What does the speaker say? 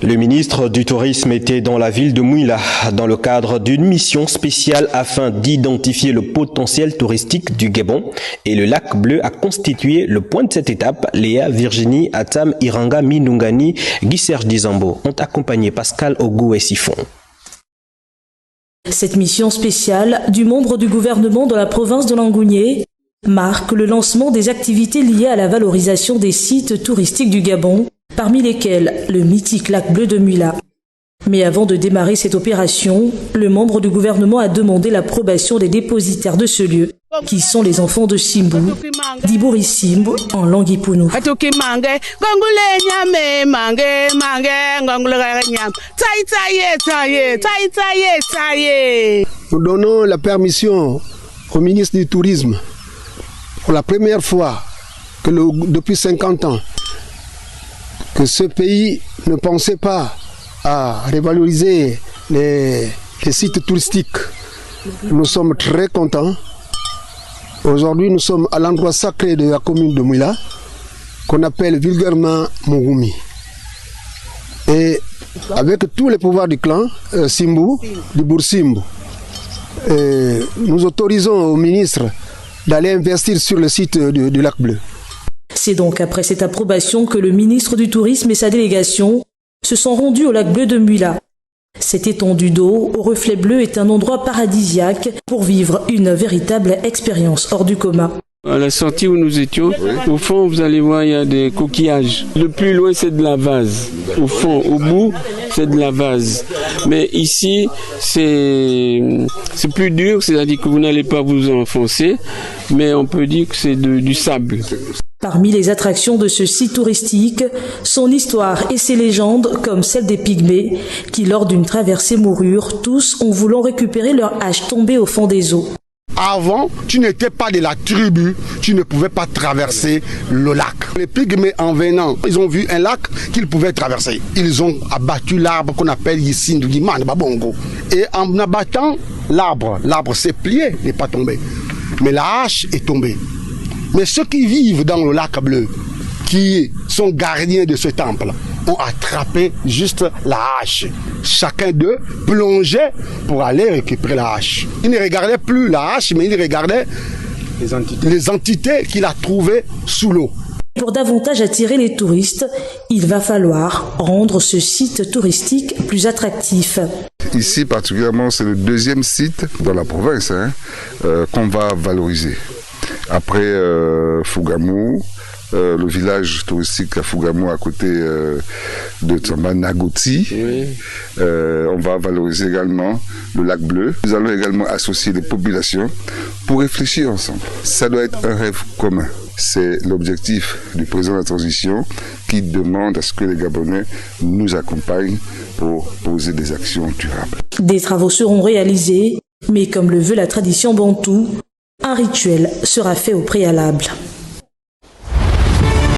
Le ministre du Tourisme était dans la ville de Mouila dans le cadre d'une mission spéciale afin d'identifier le potentiel touristique du Gabon et le lac bleu a constitué le point de cette étape. Léa, Virginie, Atam, Iranga, Minungani, Guy Serge Dizambo ont accompagné Pascal Ogou et Sifon. Cette mission spéciale du membre du gouvernement de la province de Langounié marque le lancement des activités liées à la valorisation des sites touristiques du Gabon, parmi lesquels le mythique lac bleu de Mouila. Mais avant de démarrer cette opération, le membre du gouvernement a demandé l'approbation des dépositaires de ce lieu, qui sont les enfants de Simbu, d'Ibori Simbu en langue ipounou. Nous donnons la permission au ministre du Tourisme pour la première fois que depuis 50 ans que ce pays ne pensait pas à revaloriser les sites touristiques. Nous sommes très contents. Aujourd'hui, nous sommes à l'endroit sacré de la commune de Mouila, qu'on appelle vulgairement Mouroumi. Et avec tous les pouvoirs du clan, Simbu, du Boursimbu, nous autorisons au ministre d'aller investir sur le site du lac bleu. C'est donc après cette approbation que le ministre du Tourisme et sa délégation se sont rendus au lac bleu de Mouila. Cette étendue d'eau au reflet bleu est un endroit paradisiaque pour vivre une véritable expérience hors du commun. À la sortie où nous étions, au fond, vous allez voir, il y a des coquillages. Le plus loin, c'est de la vase. Au fond, au bout, c'est de la vase. Mais ici, c'est plus dur, c'est-à-dire que vous n'allez pas vous enfoncer, mais on peut dire que c'est du sable. Parmi les attractions de ce site touristique, son histoire et ses légendes, comme celle des Pygmées, qui lors d'une traversée moururent tous en voulant récupérer leur hache tombée au fond des eaux. Avant, tu n'étais pas de la tribu, tu ne pouvais pas traverser le lac. Les Pygmées, en venant, ils ont vu un lac qu'ils pouvaient traverser. Ils ont abattu l'arbre qu'on appelle ici Ndouliman, Babongo. Et en abattant l'arbre s'est plié, n'est pas tombé. Mais la hache est tombée. Mais ceux qui vivent dans le lac bleu, qui sont gardiens de ce temple, ont attrapé juste la hache. Chacun d'eux plongeait pour aller récupérer la hache. Il ne regardait plus la hache, mais il regardait les entités qu'il a trouvées sous l'eau. Pour davantage attirer les touristes, il va falloir rendre ce site touristique plus attractif. Ici particulièrement, c'est le deuxième site dans la province qu'on va valoriser. Après Fougamou, le village touristique à Fougamou à côté de Tsamba Nagoti. Oui. On va valoriser également le lac bleu. Nous allons également associer les populations pour réfléchir ensemble. Ça doit être un rêve commun. C'est l'objectif du président de la transition qui demande à ce que les Gabonais nous accompagnent pour poser des actions durables. Des travaux seront réalisés, mais comme le veut la tradition bantoue, un rituel sera fait au préalable.